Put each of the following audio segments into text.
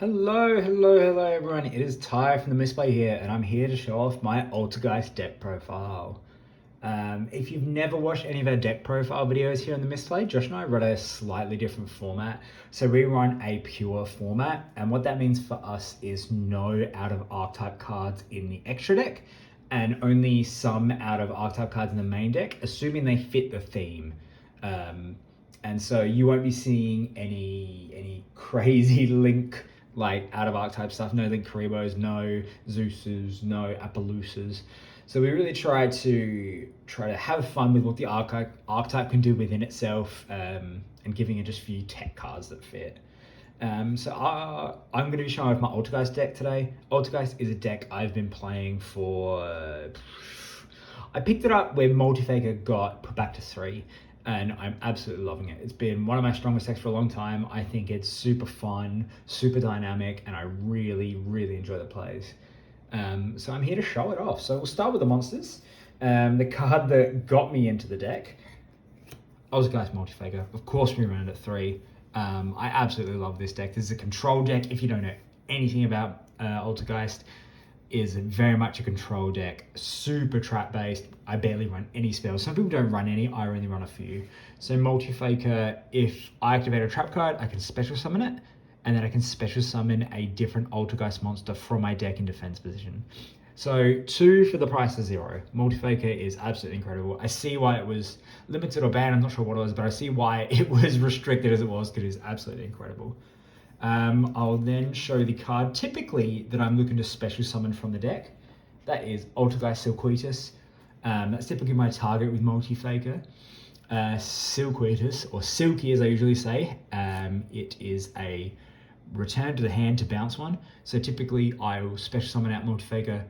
Hello everyone. It is Ty from the Misplay here, and I'm here to show off my Altergeist deck profile. If you've never watched any of our deck profile videos here on the Misplay, Josh and I run a slightly different format. So we run a pure format, and what that means for us is no out of archetype cards in the extra deck, and only some out of archetype cards in the main deck, assuming they fit the theme. And so you won't be seeing any crazy link like out of archetype stuff, no Link Karibos, no Zeuses, no Appaloosas. So we really try to have fun with what the archetype can do within itself, and giving it just a few tech cards that fit. I'm going to be showing off my Altergeist deck today. Altergeist is a deck I've been playing for... I picked it up when Multifaker got put back to 3. And I'm absolutely loving it. It's been one of my strongest decks for a long time. I think it's super fun, super dynamic, and I really enjoy the plays. So I'm here to show it off. So we'll start with the monsters. The card that got me into the deck, Altergeist Multifaker. Of course we ran it at 3. I absolutely love this deck. This is a control deck. If you don't know anything about Altergeist, is very much a control deck, super trap based. I barely run any spells. Some people don't run any, I only run a few. So Multifaker, if I activate a trap card, I can special summon it, and then I can special summon a different Altergeist monster from my deck in defense position. So 2 for the price of 0. Multifaker is absolutely incredible. I see why it was limited or banned, I'm not sure what it was, but I see why it was restricted as it was, because it is absolutely incredible. I'll then show the card typically that I'm looking to special summon from the deck. That is Altergeist Silquetus. That's typically my target with Multifaker. Silquetus, or Silky as I usually say, it is a return to the hand to bounce one. So typically I will special summon out Multifaker,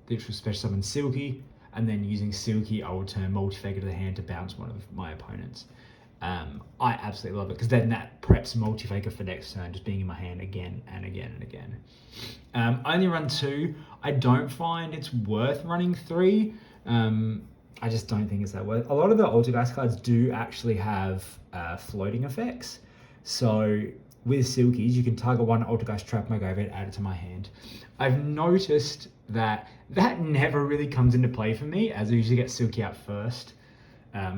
literally special summon Silky, and then using Silky I will turn Multifaker to the hand to bounce one of my opponents. I absolutely love it, because then that preps Multifaker for next turn, just being in my hand again and again and again. I only run 2. I don't find it's worth running 3. I just don't think it's that worth. A lot of the Altergeist cards do actually have floating effects. So with Silkies, you can target one Altergeist trap my graveyard, add it to my hand. I've noticed that never really comes into play for me, as I usually get Silky out first.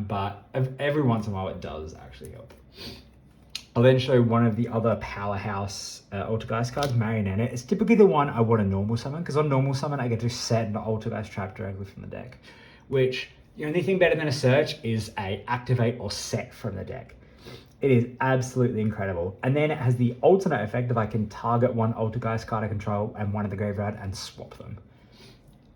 But every once in a while it does actually help. I'll then show one of the other powerhouse Altergeist cards, Marionetta. It's typically the one I want to normal summon, because on normal summon I get to set an Altergeist trap directly from the deck, which the only thing better than a search is a activate or set from the deck. It is absolutely incredible. And then it has the alternate effect of I can target one Altergeist card I control and one of the graveyard and swap them.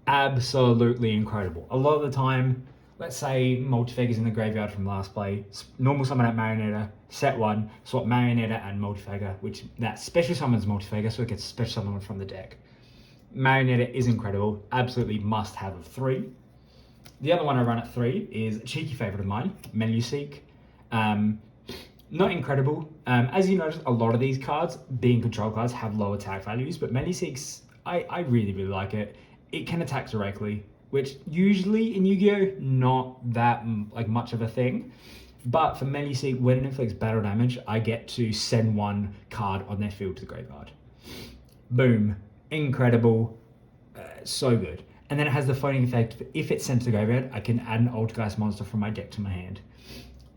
Absolutely incredible. A lot of the time, let's say Multifaker's in the graveyard from last play, normal summon at Marionetta, set 1, swap Marionetta and Multifaker, which that special summons Multifaker, so it gets special summoned from the deck. Marionetta is incredible, absolutely must have of 3. The other one I run at 3 is a cheeky favourite of mine, Meluseek. Not incredible. As you notice, a lot of these cards, being control cards, have low attack values, but Meluseek's, I really like it. It can attack directly, which usually in Yu-Gi-Oh! Not that much of a thing. But for Meluseek, when it inflicts battle damage, I get to send one card on their field to the graveyard. Boom. Incredible. So good. And then it has the floating effect. If it's sent to the graveyard, I can add an Altergeist monster from my deck to my hand.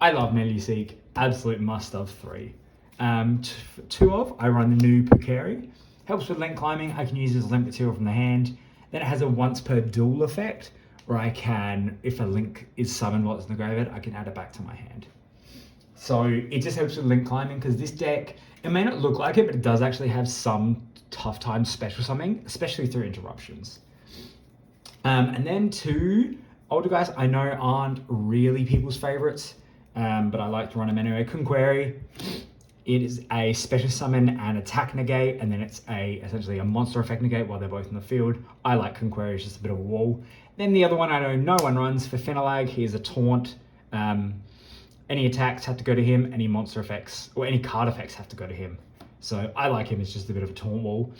I love Meluseek. Absolute must of 3. 2 of, I run the new Pukeri. Helps with link climbing. I can use as link material from the hand. Then it has a once per duel effect, where I can, if a link is summoned while it's in the graveyard, I can add it back to my hand. So it just helps with link climbing, because this deck, it may not look like it, but it does actually have some tough time special summoning, especially through interruptions. And then 2 Altergeist I know aren't really people's favorites, but I like to run them anyway. Kunqueri. It is a special summon and attack negate, and then it's essentially a monster effect negate while they're both in the field. I like Kunqueri, it's just a bit of a wall. Then the other one I know no one runs, for Finalag, he is a taunt. Any attacks have to go to him, any monster effects, or any card effects have to go to him. So I like him, it's just a bit of a taunt wall.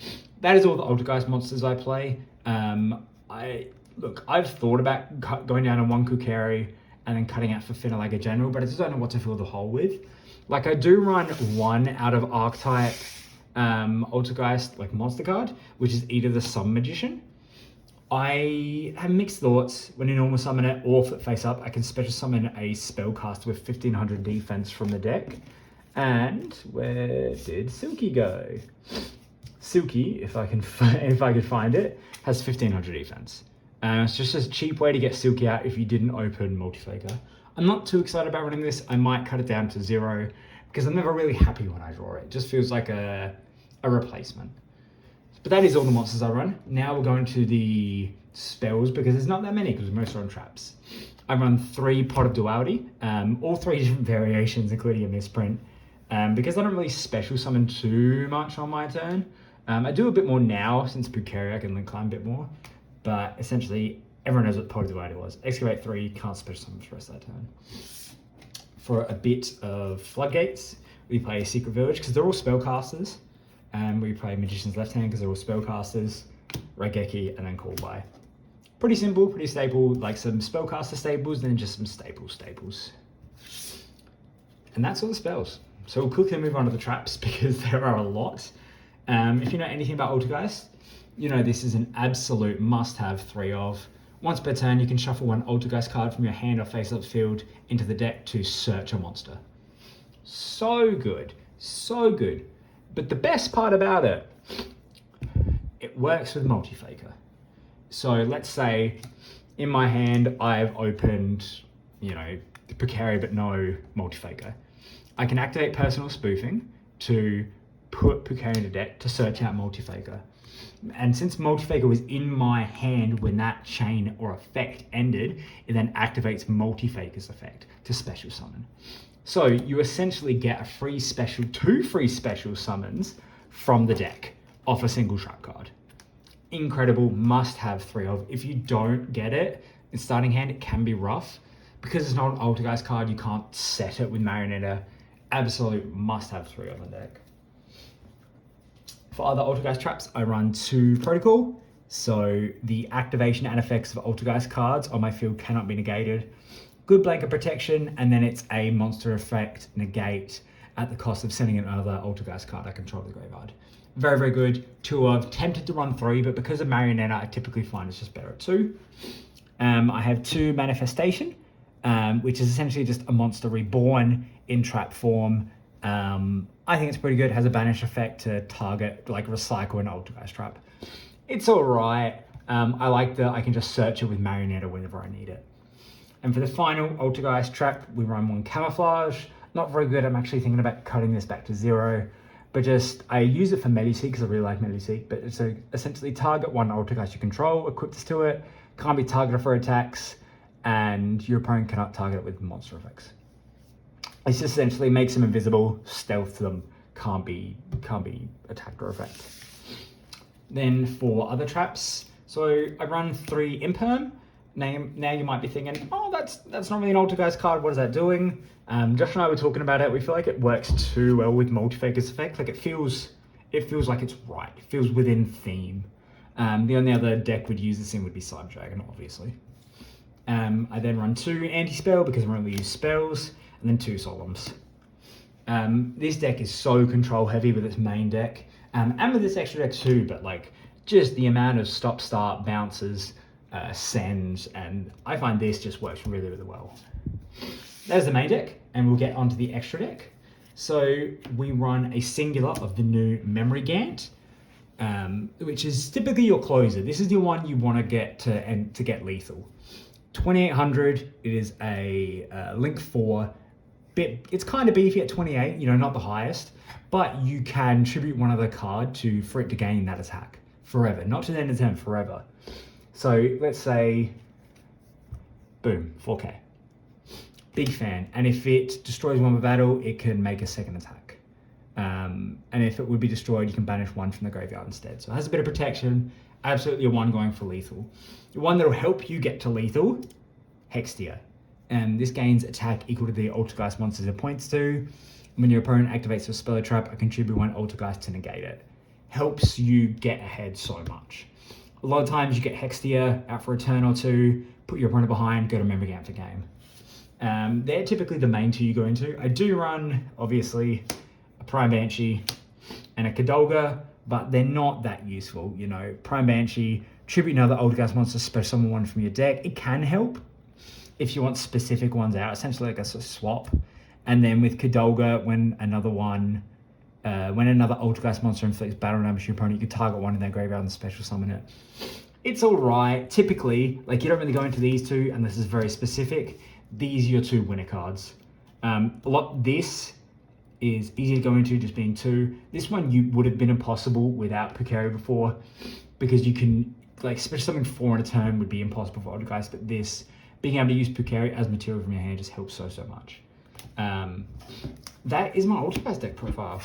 That is all the Altergeist monsters I play. I've thought about going down on one Kukeri and then cutting out for Finalag in general, but I just don't know what to fill the hole with. Like, I do run 1 out of archetype Altergeist like monster card, which is either the Sun Magician. I have mixed thoughts. When you normal summon it or flip face up, I can special summon a spellcaster with 1500 defense from the deck. And where did Silky go? Silky, if I can find it, has 1500 defense. It's just a cheap way to get Silky out if you didn't open Multifaker. I'm not too excited about running this. I might cut it down to 0 because I'm never really happy when I draw it. It just feels like a replacement. But that is all the monsters I run. Now we're going to the spells because there's not that many because most are on traps. I run 3 Pot of Duality, all 3 different variations, including a misprint, because I don't really special summon too much on my turn. I do a bit more now since Pukeri, I can link climb a bit more, but essentially everyone knows what Pot of Duality was. Excavate 3, can't special summon for the rest of that turn. For a bit of Floodgates, we play Secret Village because they're all spellcasters. And we play Magician's Left Hand because they're all spellcasters, Regeki, and then Call By. Pretty simple, pretty staple, like some spellcaster staples, then just some staples. And that's all the spells. So we'll quickly move on to the traps because there are a lot. If you know anything about Altergeist, you know this is an absolute must-have 3 of. Once per turn, you can shuffle 1 Altergeist card from your hand or face-up field into the deck to search a monster. So good, so good. But the best part about it, it works with Multifaker. So let's say in my hand, I've opened, the Precari, but no Multifaker. I can activate Personal Spoofing to put Precari in the deck to search out Multifaker. And since Multifaker was in my hand when that chain or effect ended, it then activates Multifaker's effect to special summon. So you essentially get a free special, 2 free special summons from the deck off a single trap card. Incredible, must have 3 of. If you don't get it in starting hand, it can be rough. Because it's not an Altergeist card, you can't set it with Marionetta. Absolute must have 3 on the deck. For other Altergeist traps, I run 2 Protocol. So the activation and effects of Altergeist cards on my field cannot be negated. Good blanket protection, and then it's a monster effect negate at the cost of sending another Altergeist card I control the graveyard. Very, very good. 2 of. Tempted to run 3, but because of Marionetta, I typically find it's just better at 2. I have 2 Manifestation, which is essentially just a monster reborn in trap form. I think it's pretty good. It has a banish effect to target, like recycle an Altergeist trap. It's all right. I like that I can just search it with Marionetta whenever I need it. And for the final Altergeist trap, we run 1 Camouflage. Not very good. I'm actually thinking about cutting this back to 0. But just, I use it for Mediseek because I really like Mediseek. But it's essentially target 1 Altergeist you control, equip this to it, can't be targeted for attacks, and your opponent cannot target it with monster effects. It just essentially makes them invisible, stealth them, can't be attacked or affected. Then for other traps, so I run 3 Imperm. Now you might be thinking, oh, that's not really an Altergeist card. What is that doing? Josh and I were talking about it. We feel like it works too well with Multifaker's effect. Like it feels like it's right. It feels within theme. The only other deck would use this in would be Cyber Dragon, obviously. I then run 2 Anti-Spell because I only use spells, and then 2 Solemns. This deck is so control heavy with its main deck, and with this extra deck too. But like just the amount of stop-start bounces. Sends, and I find this just works really, really well. There's the main deck, and we'll get onto the extra deck. So we run a singular of the new Memory Gant, which is typically your closer. This is the one you want to get to get lethal. 2800. It is a Link 4. It's kind of beefy at 28. Not the highest, but you can tribute one other card for it to gain that attack forever, not to the end of the turn, forever. So let's say, boom, 4K. Big fan. And if it destroys 1 with battle, it can make a second attack. And if it would be destroyed, you can banish 1 from the graveyard instead. So it has a bit of protection. Absolutely a 1 going for lethal. The one that will help you get to lethal, Hextia. This gains attack equal to the Altergeist monsters it points to. When your opponent activates a spell or trap, I contribute 1 Altergeist to negate it. Helps you get ahead so much. A lot of times you get Hextia out for a turn or 2, put your opponent behind, go to Memory Gant for game. They're typically the main 2 you go into. I do run, obviously, a Prime Banshee, and a Kadolga, but they're not that useful. You know, Prime Banshee, tribute another Altergeist monster, special summon one from your deck. It can help if you want specific ones out, essentially like a swap. And then with Kadolga, when another Altergeist monster inflicts battle damage to your opponent, you can target one in their graveyard and special summon it. It's all right. Typically, like, you don't really go into these two unless it's very specific. These are your two winner cards. This is easy to go into, just being two. This one you would have been impossible without Pukari before, because you can, like, especially something 4 in a turn would be impossible for Altergeist, but this, being able to use Pukari as material from your hand just helps so much. That is my Altergeist deck profile.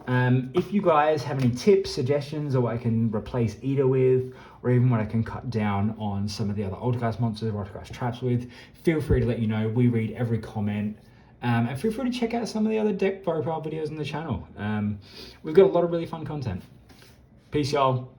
If you guys have any tips, suggestions, or what I can replace Ida with, or even what I can cut down on some of the other Altergeist monsters or Altergeist traps with, feel free to let you know. We read every comment. And feel free to check out some of the other deck profile videos on the channel. We've got a lot of really fun content. Peace, y'all.